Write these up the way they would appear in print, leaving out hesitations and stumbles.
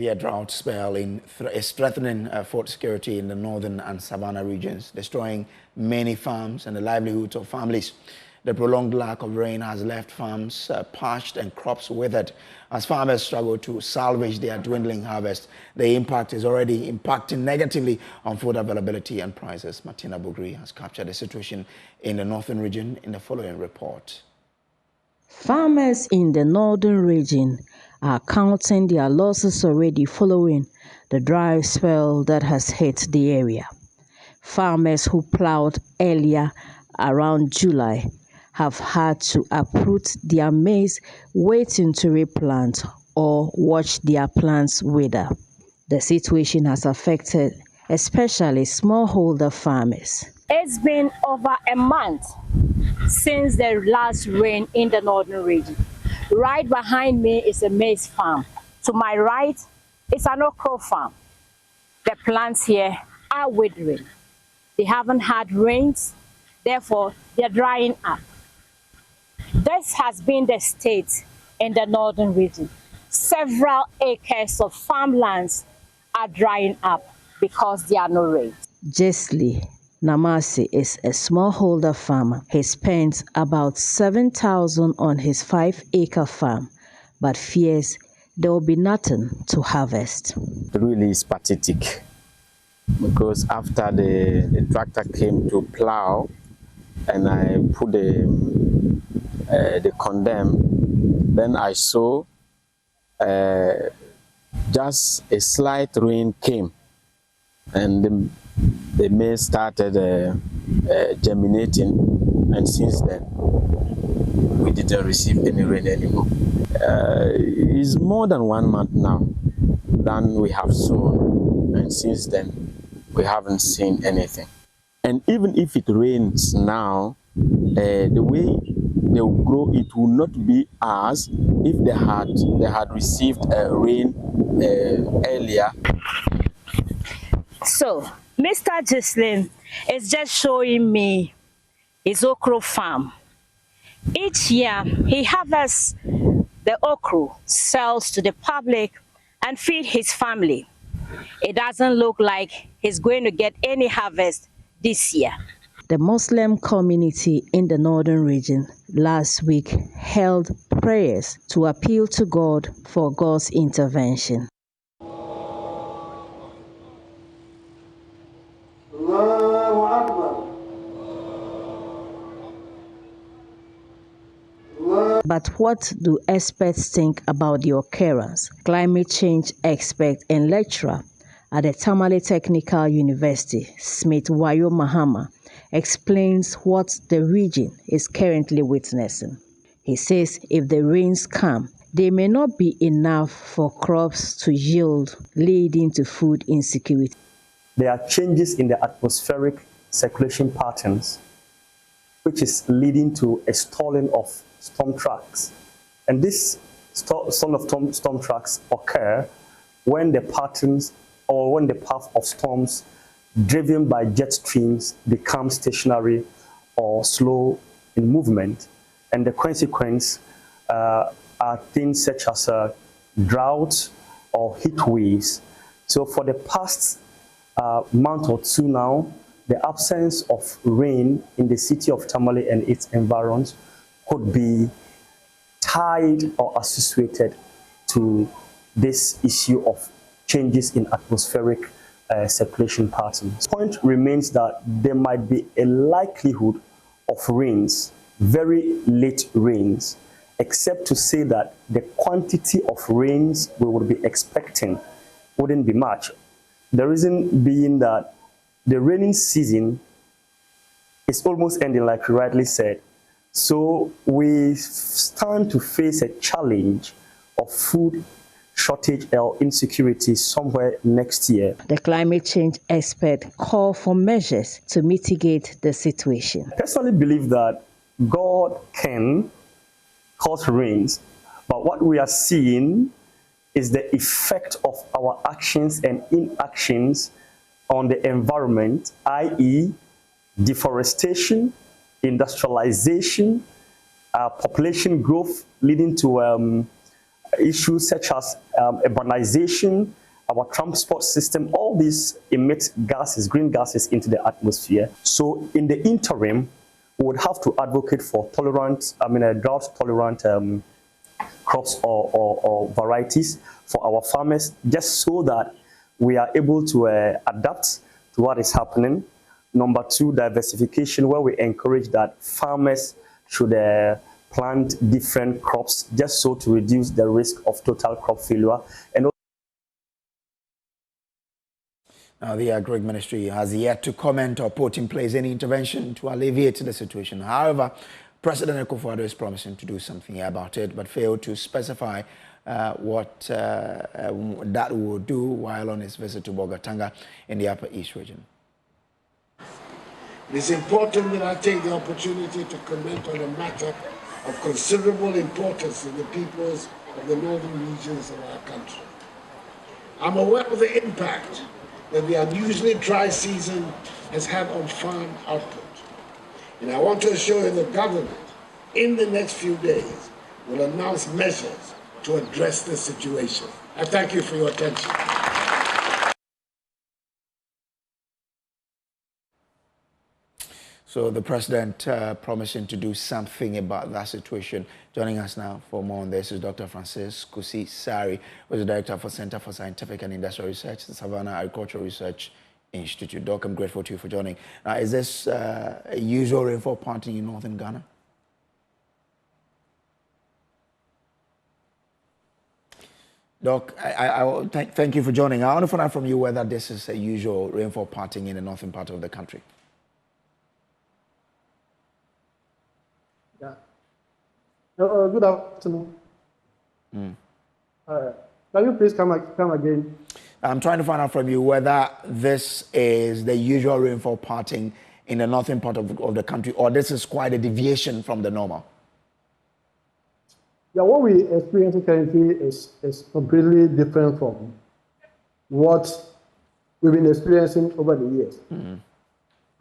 severe drought spell is threatening food security in the northern and savannah regions, destroying many farms and the livelihoods of families. The prolonged lack of rain has left farms parched and crops withered. As farmers struggle to salvage their dwindling harvest, the impact is already impacting negatively on food availability and prices. Martina Bugri has captured the situation in the northern region in the following report. Farmers in the northern region are counting their losses already following the dry spell that has hit the area. Farmers who plowed earlier around July have had to uproot their maize waiting to replant or watch their plants wither. The situation has affected especially smallholder farmers. It's been over a month since the last rain in the northern region. Right behind me is a maize farm. To my right is an okra farm. The plants here are withering. They haven't had rains, therefore they're drying up. This has been the state in the northern region. Several acres of farmlands are drying up because there are no rains. Jesli Namasi is a smallholder farmer. He spends about $7,000 on his 5-acre farm, but fears there will be nothing to harvest. It really is pathetic because after the tractor came to plow and I put the condemn, then I saw just a slight rain came and the maize started germinating, and since then we didn't receive any rain anymore. It's more than 1 month now than we have sown, and since then we haven't seen anything. And even if it rains now, the way they will grow, it will not be as if they had received rain earlier. So Mr. Gislin is just showing me his okra farm. Each year he harvests the okra, sells to the public and feed his family. It doesn't look like he's going to get any harvest this year. The Muslim community in the northern region last week held prayers to appeal to God for God's intervention. But what do experts think about the occurrence? Climate change expert and lecturer at the Tamale Technical University, Smith Wayo Mahama, explains what the region is currently witnessing. He says if the rains come, they may not be enough for crops to yield, leading to food insecurity. There are changes in the atmospheric circulation patterns, which is leading to a stalling of storm tracks. And this storm tracks occur when the patterns or when the path of storms driven by jet streams become stationary or slow in movement. And the consequence are things such as drought or heat waves. So for the past month or two now, the absence of rain in the city of Tamale and its environs could be tied or associated to this issue of changes in atmospheric circulation patterns. The point remains that there might be a likelihood of rains, very late rains, except to say that the quantity of rains we would be expecting wouldn't be much. The reason being that the raining season is almost ending, like you rightly said. So we stand to face a challenge of food shortage or insecurity somewhere next year. The climate change expert called for measures to mitigate the situation. I personally believe that God can cause rains, but what we are seeing is the effect of our actions and inactions on the environment, i.e. deforestation, industrialization, population growth leading to issues such as urbanization, our transport system, all these emit gases, green gases into the atmosphere. So in the interim, we would have to advocate for drought-tolerant crops or varieties for our farmers, just so that we are able to adapt to what is happening. Number two, diversification, where we encourage that farmers should plant different crops, just so to reduce the risk of total crop failure. And now, the Agri Ministry has yet to comment or put in place any intervention to alleviate the situation. However, President Akufo-Addo is promising to do something about it, but failed to specify what that will do while on his visit to Bogatanga in the Upper East region. It is important that I take the opportunity to comment on a matter of considerable importance to the peoples of the northern regions of our country. I'm aware of the impact that the unusually dry season has had on farm output. And I want to assure you the government, in the next few days, will announce measures to address this situation. I thank you for your attention. So the president promising to do something about that situation. Joining us now for more on this is Dr. Francis Kusi Sari, who is the director for Center for Scientific and Industrial Research, the Savannah Agricultural Research Institute. Doc, I'm grateful to you for joining. Now, is this a usual rainfall pattern in northern Ghana? Doc, thank you for joining. I want to find out from you whether this is a usual rainfall pattern in the northern part of the country. Yeah. Good afternoon. Can you please come again? I'm trying to find out from you whether this is the usual rainfall pattern in the northern part of the country, or this is quite a deviation from the normal. Yeah, what we experience currently is completely different from what we've been experiencing over the years.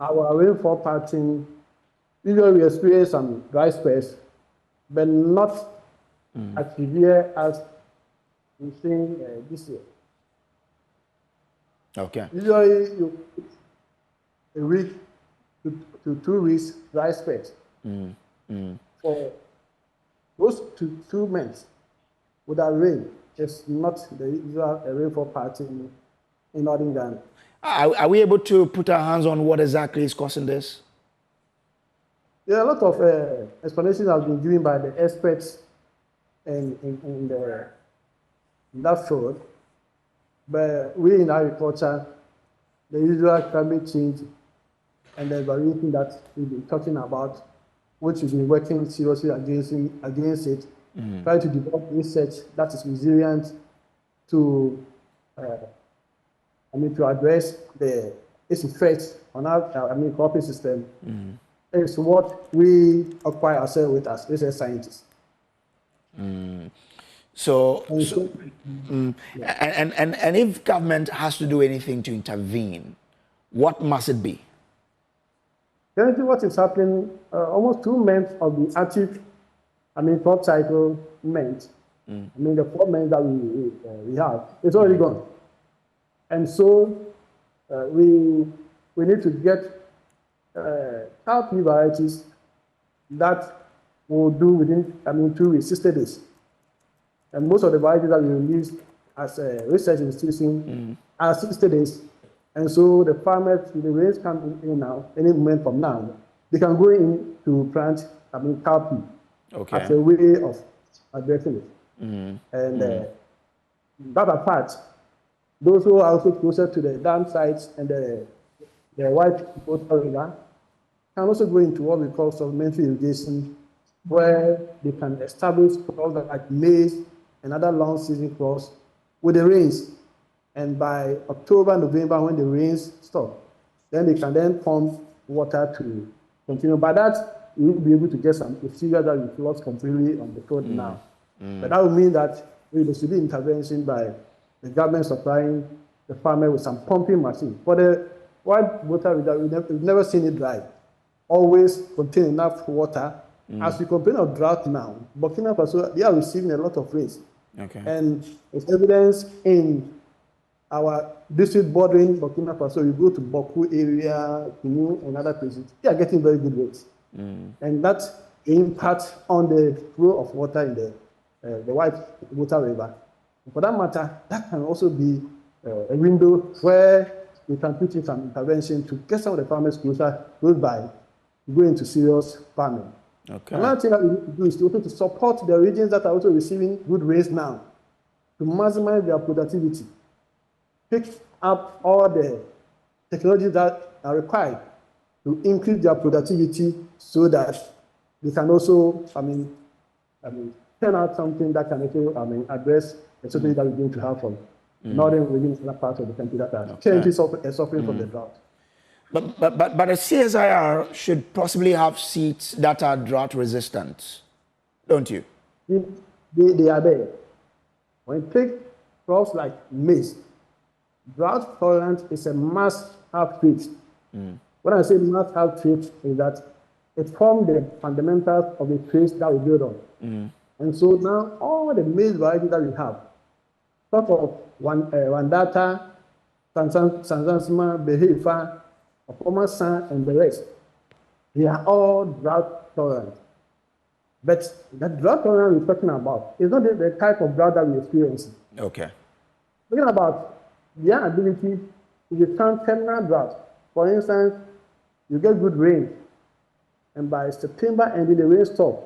Our rainfall pattern, usually we experience some dry spells, but not as severe as we've seen this year. Okay. Usually a week to 2 weeks dry spells. For those 2 months without rain, it's not the usual rainfall pattern in northern Ghana. Are we able to put our hands on what exactly is causing this? There are a lot of explanations have been given by the experts in that field, but we in agriculture, the usual climate change and the variation that we've been talking about, which we've been working seriously against it, trying to develop research that is resilient to, to address its effects on our cropping system. Is what we occupy ourselves with as research scientists. And if government has to do anything to intervene, what must it be? Currently, what is happening? Almost 2 months of the active, crop cycle months. The 4 months that we have, it's already gone, and so we need to get cowpea varieties that will do within 2 weeks, 60 days. And most of the varieties that we release as a research institution are 60 days. And so the farmers, the rains come in now, any moment from now, they can go in to plant cowpea as a way of addressing it. And that apart, those who are also closer to the dam sites and the white coastal river can also go into what we call supplementary irrigation, where they can establish crops like maize and other long season crops with the rains. And by October, November, when the rains stop, then they can then pump water to continue. By that, we will be able to get some procedure that we lost completely on the field now. But that would mean that there should be intervention by the government supplying the farmer with some pumping machine. For the white water, we've never seen it dry. Always contain enough water. As we complain of drought now, Burkina Faso, they are receiving a lot of rains. Okay. And it's evidence in our district bordering Burkina Faso. You go to Boku area, Kunu, and other places. They are getting very good rates. And that impacts on the flow of water in the White Water River. For that matter, that can also be a window where we can put in some intervention to get some of the farmers close by, go into serious farming. Okay. Another thing that we need to do is to support the regions that are also receiving good rains now, to maximize their productivity, pick up all the technologies that are required to increase their productivity so that they can also, turn out something that can also, address the situation that we're going to have from northern regions and other parts of the country that are currently suffering from the drought. But the CSIR should possibly have seeds that are drought resistant, don't you? They are there. When you take crops like maize, drought tolerance is a must-have trait. When I say must-have trait, is that it forms the fundamentals of the traits that we build on. And so now all the maize varieties that we have, sort of Wandata, Sansansima, Behefa, Opomasan, and the rest, they are all drought tolerant. But the drought tolerance we're talking about is not the type of drought that we experience. Okay. Talking about their ability to withstand terminal drought. For instance, you get good rain, and by September ending, the rain stops,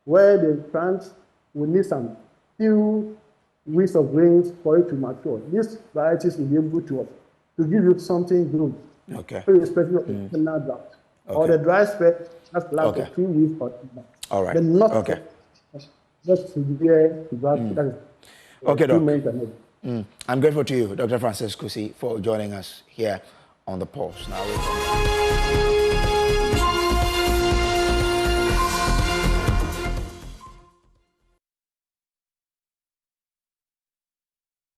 where the plant will need some few weeks of rain for it to mature. These varieties will be able to give you something good, okay, irrespective of the terminal drought. Okay. Or the dry spell that's last Okay. for 3 weeks or months. All right. But not Okay. just severe drought. That is Okay, Doc. months. I'm grateful to you, Dr. Francis Kusi, for joining us here on The Pulse. Now,